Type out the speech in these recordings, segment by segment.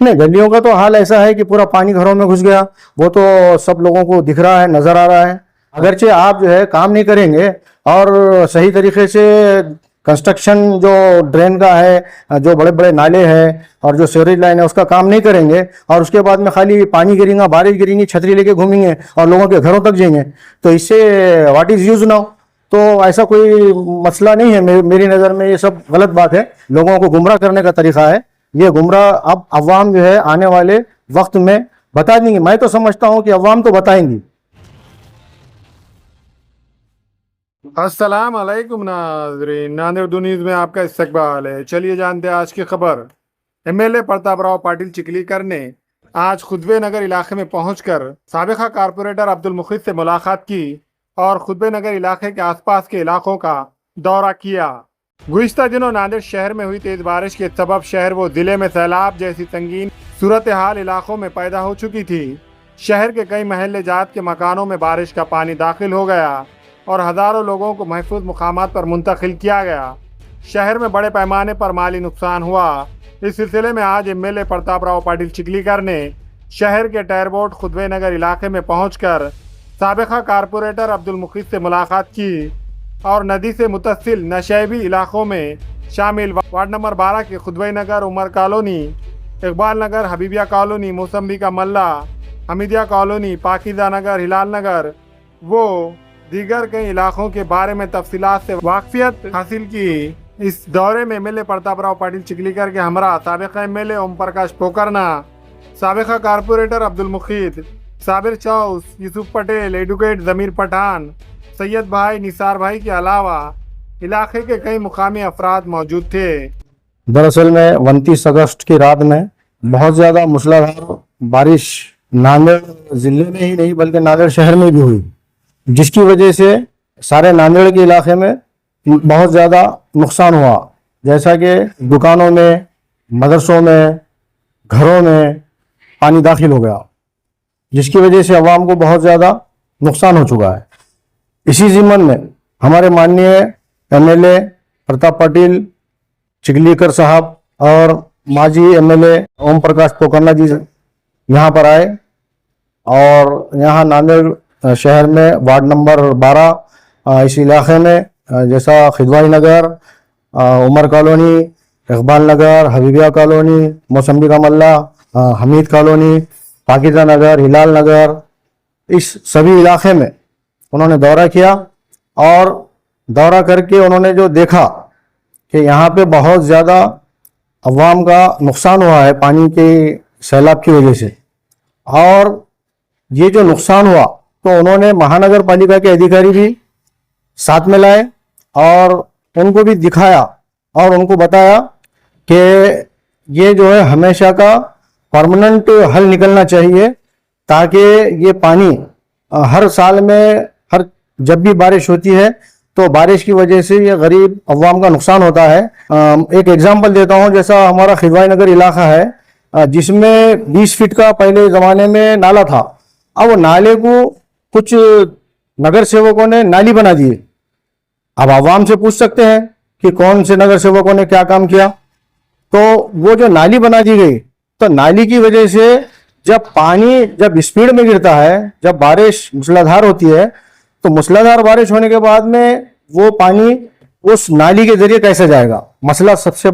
नहीं, गलियों का तो हाल ऐसा है कि पूरा पानी घरों में घुस गया। वो तो सब लोगों को दिख रहा है, नजर आ रहा है। अगरचे आप जो है काम नहीं करेंगे और सही तरीके से कंस्ट्रक्शन जो ड्रेन का है, जो बड़े बड़े नाले हैं और जो सीवरेज लाइन है उसका काम नहीं करेंगे और उसके बाद में खाली पानी गिरेगा, बारिश गिरेगी, छतरी लेके घूमेंगे और लोगों के घरों तक जाएंगे, तो इससे व्हाट इज यूज नाउ। तो ऐसा कोई मसला नहीं है। मेरी नज़र में ये सब गलत बात है, लोगों को गुमराह करने का तरीका है। ये गुमराह अब अवाम जो है आने वाले वक्त में बता देंगे। मैं तो समझता हूँ कि अवाम तो बताएंगी। अस्सलाम वालेकुम नाज़रीन, नांदेड़ न्यूज़ में आपका इस्तकबाल है। चलिए जानते हैं आज की खबर। एमएलए प्रतापराव पाटिल चिखलीकर ने आज खुतबे नगर इलाके में पहुंचकर साबिका कारपोरेटर अब्दुल मुखीद से मुलाकात की और खुतबे नगर इलाके के आसपास के इलाकों का दौरा किया। गुज़िश्ता दिनों नांदेड़ शहर में हुई तेज बारिश के सबब शहर व जिले में सैलाब जैसी संगीन सूरत हाल इलाकों में पैदा हो चुकी थी। शहर के कई महल्ले जात के मकानों में बारिश का पानी दाखिल हो गया और हज़ारों लोगों को महफूज मुकामात पर मुंतकिल किया गया। शहर में बड़े पैमाने पर माली नुकसान हुआ। इस सिलसिले में आज एमएलए प्रतापराव पाटिल चिखलीकर ने शहर के टायरबोर्ड खुतबे नगर इलाके में पहुंचकर साबिका कारपोरेटर अब्दुल मुखीद से मुलाकात की और नदी से मुतसिल नशेबी इलाकों में शामिल वार्ड नंबर 12 के खुतबे नगर, उमर कॉलोनी, इकबाल नगर, हबीबिया कॉलोनी, मौसम्बी का मल्ला, हमीदिया कॉलोनी, पाकिजा नगर, हिलाल नगर वो दीगर कई इलाकों के बारे में तफसीलात से वाकफियत हासिल की। इस दौरे में एमएलए प्रतापराव पाटिल चिखलीकर के हमरा साबिका एमएलए ओम प्रकाश पोकरना, साबिका कारपोरेटर अब्दुल मुखीद, साबिर चौस, यूसुफ पटेल, एडवोकेट ज़मीर पठान, सैयद भाई, निसार भाई के अलावा इलाके के कई मुकामी अफराद मौजूद थे। दरअसल में 29 अगस्त की रात में बहुत ज़्यादा मूसलाधार बारिश नांदेड़ ज़िले में ही नहीं बल्कि नांदेड़ शहर में भी हुई, जिसकी वजह से सारे नांदेड़ के इलाके में बहुत ज़्यादा नुकसान हुआ। जैसा कि दुकानों में, मदरसों में, घरों में पानी दाखिल हो गया, जिसकी वजह से अवाम को बहुत ज़्यादा नुकसान हो चुका है। इसी ज़िम्मन में हमारे माननीय एमएलए प्रताप पाटिल चिखलीकर साहब और माजी एमएलए ओम प्रकाश पोकरना जी यहाँ पर आए और यहाँ नांदेड़ शहर में वार्ड नंबर 12 इस इलाके में जैसा खिदवाई नगर, उमर कॉलोनी, इकबाल नगर, हबीबिया कॉलोनी, मौसम्बी का मल्ला, हमीद कॉलोनी, पाकिजा नगर, हिलाल नगर, इस सभी इलाके में उन्होंने दौरा किया और दौरा करके उन्होंने जो देखा कि यहाँ पे बहुत ज़्यादा अवाम का नुकसान हुआ है पानी के सैलाब की वजह से, और ये जो नुकसान हुआ तो उन्होंने महानगर पालिका के अधिकारी भी साथ में लाए और उनको भी दिखाया और उनको बताया कि ये जो है हमेशा का परमानेंट हल निकलना चाहिए, ताकि ये पानी हर साल में हर जब भी बारिश होती है तो बारिश की वजह से ये गरीब अवाम का नुकसान होता है। एक एग्जांपल देता हूँ, जैसा हमारा खिदवाई नगर इलाका है जिसमें 20 फीट का पहले ज़माने में नाला था। अब वो नाले को कुछ नगर सेवकों ने नाली बना दिए। अब आवाम से पूछ सकते हैं कि कौन से नगर सेवकों ने क्या काम किया। तो वो जो नाली बना दी गई, तो नाली की वजह से जब पानी जब स्पीड में गिरता है, जब बारिश मूसलाधार होती है, तो मूसलाधार बारिश होने के बाद में वो पानी उस नाली के जरिए कैसे जाएगा। मसला सबसे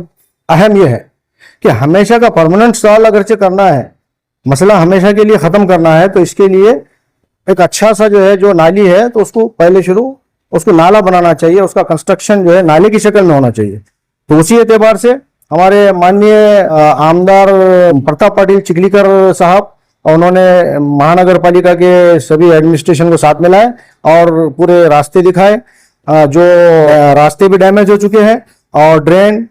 अहम यह है कि हमेशा का परमानेंट सॉल्व अगरचे करना है, मसला हमेशा के लिए ख़त्म करना है, तो इसके लिए एक अच्छा सा जो है जो नाली है तो उसको पहले उसको नाला बनाना चाहिए, उसका कंस्ट्रक्शन जो है नाले की शक्ल में होना चाहिए। तो उसी एतबार से हमारे माननीय आमदार प्रताप पाटिल चिखलीकर साहब, उन्होंने महानगर पालिका के सभी एडमिनिस्ट्रेशन को साथ में लाए और पूरे रास्ते दिखाए, जो रास्ते भी डैमेज हो चुके हैं और ड्रेन,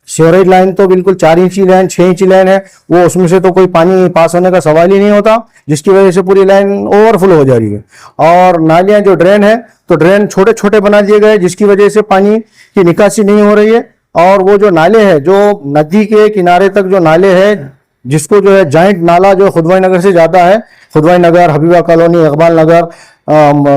सीवरेज लाइन तो बिल्कुल 4 इंची लाइन, 6 इंची लाइन है, वो उसमें से तो कोई पानी पास होने का सवाल ही नहीं होता, जिसकी वजह से पूरी लाइन ओवरफ्लो हो जा रही है। और नालियां जो ड्रेन है तो ड्रेन छोटे छोटे बना दिए गए, जिसकी वजह से पानी की निकासी नहीं हो रही है। और वो जो नाले हैं, जो नदी के किनारे तक जो नाले हैं, जिसको जो है जॉइंट नाला जो खुदवाई नगर से जाता है, खुदवाई नगर, हबीबा कॉलोनी, इकबाल नगर,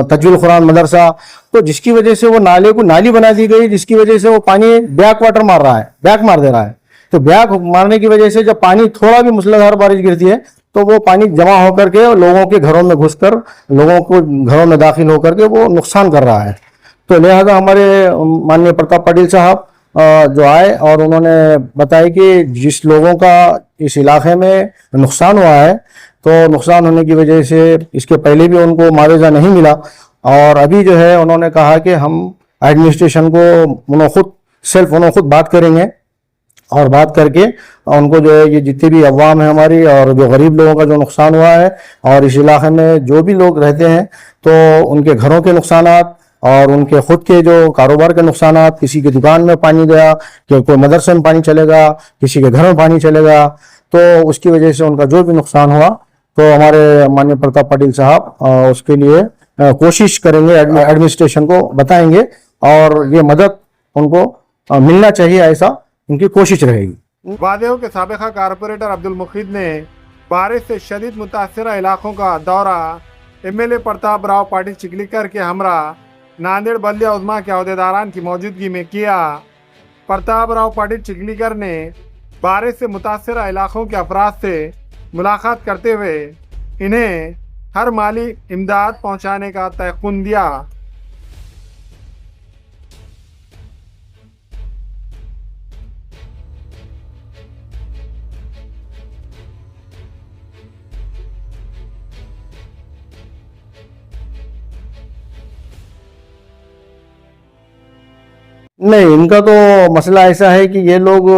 तजुल कुरान मदरसा, तो जिसकी वजह से वो नाले को नाली बना दी गई, जिसकी वजह से वो पानी बैक वाटर मार रहा है, बैक मार दे रहा है। तो ब्याक मारने की वजह से जब पानी थोड़ा भी मूसलाधार बारिश गिरती है तो वो पानी जमा होकर के लोगों के घरों में घुसकर लोगों को घरों में दाखिल होकर के वो नुकसान कर रहा है। तो लिहाजा हमारे माननीय प्रताप पाटिल साहब जो आए और उन्होंने बताया कि जिस लोगों का इस इलाके में नुकसान हुआ है तो नुकसान होने की वजह से इसके पहले भी उनको मुआवजा नहीं मिला, और अभी जो है उन्होंने कहा कि हम एडमिनिस्ट्रेशन को उन्होंने खुद बात करेंगे और बात करके उनको जो है ये जितने भी अवाम है हमारी और जो गरीब लोगों का जो नुकसान हुआ है और इस इलाके में जो भी लोग रहते हैं तो उनके घरों के नुकसानात और उनके खुद के जो कारोबार के नुकसानात, किसी की दुकान में पानी गया, कि कोई मदरसे में पानी चलेगा, किसी के घर में पानी चलेगा, तो उसकी वजह से उनका जो भी नुकसान हुआ तो हमारे माननीय प्रताप पाटिल साहब उसके लिए कोशिश करेंगे, एडमिनिस्ट्रेशन को बताएंगे और ये मदद उनको मिलना चाहिए, ऐसा उनकी कोशिश रहेगी। वादेहो के साबिका कारपोरेटर अब्दुल मुखीद ने बारिश से शदीद मुतासरा इलाकों का दौरा एमएलए प्रताप राव पाटिल चिखलीकर के हमरा नांदेड़ बल्दिया उज़्मा के अहदेदारान की मौजूदगी में किया। प्रताप राव पाटिल चिखलीकर ने बारिश से मुतासरा इलाकों के अफराद से मुलाकात करते हुए इन्हें हर माली इमदाद पहुंचाने का तयक़ुन दिया। नहीं, इनका तो मसला ऐसा है कि ये लोग,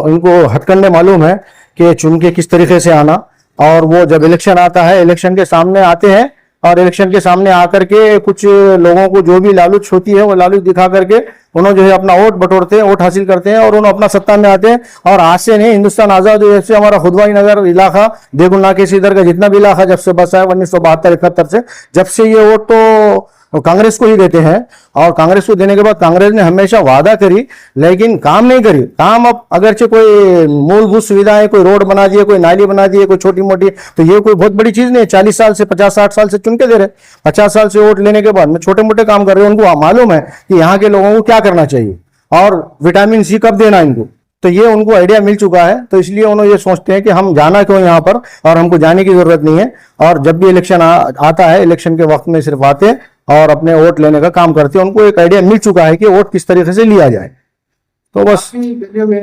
इनको हथकंडे मालूम है कि चुन के किस तरीके से आना, और वो जब इलेक्शन आता है, इलेक्शन के सामने आते हैं और इलेक्शन के सामने आकर के कुछ लोगों को जो भी लालच होती है वो लालच दिखा करके उन्होंने जो है अपना वोट बटोरते हैं, वोट हासिल करते हैं और उन्होंने अपना सत्ता में आते हैं। और आज से नहीं, हिंदुस्तान आजाद हुए से हमारा खुदवाई नगर इलाका, देगुना के इधर का जितना भी इलाका जब से बसा है 1972-71 से, जब से ये वोट तो कांग्रेस को ही देते हैं, और कांग्रेस को देने के बाद कांग्रेस ने हमेशा वादा करी लेकिन काम नहीं करी। काम अब अगरचे कोई मूलभूत सुविधाएं, कोई रोड बना दिए, कोई नाली बना दिए, कोई छोटी मोटी, तो ये कोई बहुत बड़ी चीज नहीं है। 40 साल से 50-60 साल से चुन के दे रहे, 50 साल से वोट लेने के बाद में छोटे मोटे काम कर रहे हैं। उनको मालूम है कि यहाँ के लोगों को क्या करना चाहिए और विटामिन सी कब देना इनको, तो ये उनको आइडिया मिल चुका है। तो इसलिए उन्होंने ये सोचते हैं कि हम जाना क्यों यहाँ पर, और हमको जाने की जरूरत नहीं है। और जब भी इलेक्शन आता है, इलेक्शन के वक्त में सिर्फ आते और अपने वोट लेने का काम करते हैं। उनको एक आइडिया मिल चुका है कि वोट किस तरीके से लिया जाए। तो बस वीडियो में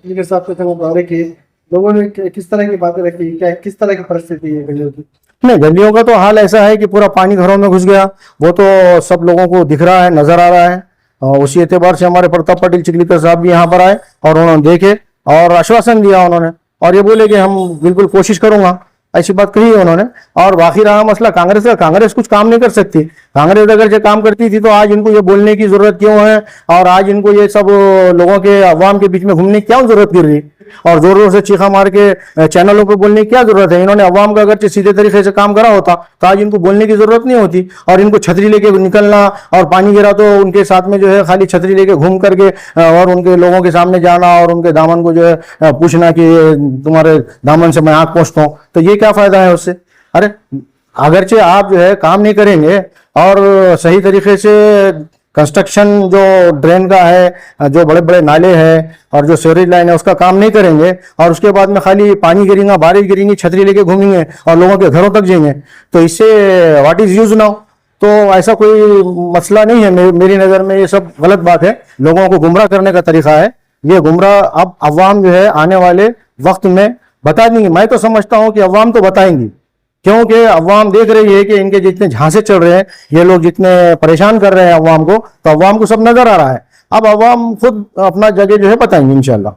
के साथ कि लोगों ने किस तरह की बातें रखी, क्या किस तरह की परिस्थिति है गलियों की? नहीं, गलियों का तो हाल ऐसा है कि पूरा पानी घरों में घुस गया, वो तो सब लोगों को दिख रहा है, नजर आ रहा है। उसी एतबार से हमारे प्रताप पाटिल चिखलीकर साहब भी यहाँ पर आए और उन्होंने देखे और आश्वासन दिया उन्होंने, और ये बोले कि हम बिल्कुल कोशिश करूंगा, ऐसी बात कही है उन्होंने। और बाकी रहा मसला कांग्रेस का, कांग्रेस कुछ काम नहीं कर सकती। कांग्रेस अगर जो काम करती थी तो आज इनको ये बोलने की जरूरत क्यों है, और आज इनको ये सब लोगों के अवाम के बीच में घूमने की क्या जरूरत गिर रही, और जोर जोर से चीखा मार के चैनलों पर बोलने की क्या जरूरत है। इन्होंने अवाम का अगर सीधे तरीके से काम करा होता तो आज इनको बोलने की जरूरत नहीं होती। और इनको छतरी लेके निकलना, और पानी गिरा तो उनके साथ में जो है खाली छतरी लेके घूम करके और उनके लोगों के सामने जाना और उनके दामन को जो है पूछना कि तुम्हारे दामन से मैं आंख पोंछता हूं, तो ये क्या फायदा है उससे। अरे अगरचे आप जो है काम नहीं करेंगे और सही तरीके से कंस्ट्रक्शन जो ड्रेन का है, जो बड़े बड़े नाले हैं और जो सीवरेज लाइन है उसका काम नहीं करेंगे, और उसके बाद में खाली पानी गिरेगा, बारिश गिरेगी, छतरी लेके घूमेंगे और लोगों के घरों तक जाएंगे, तो इससे व्हाट इज यूज नाउ। तो ऐसा कोई मसला नहीं है मेरी नजर में। ये सब गलत बात है, लोगों को गुमराह करने का तरीका है। ये गुमराह अब अवाम जो है आने वाले वक्त में बता देंगी। मैं तो समझता हूं कि अवाम तो बताएंगी, क्योंकि अवाम देख रही है कि इनके जितने झांसे चल रहे हैं, ये लोग जितने परेशान कर रहे हैं अवाम को, तो अवाम को सब नजर आ रहा है। अब अवाम खुद अपना जगह जो है बताएंगे इंशाल्लाह।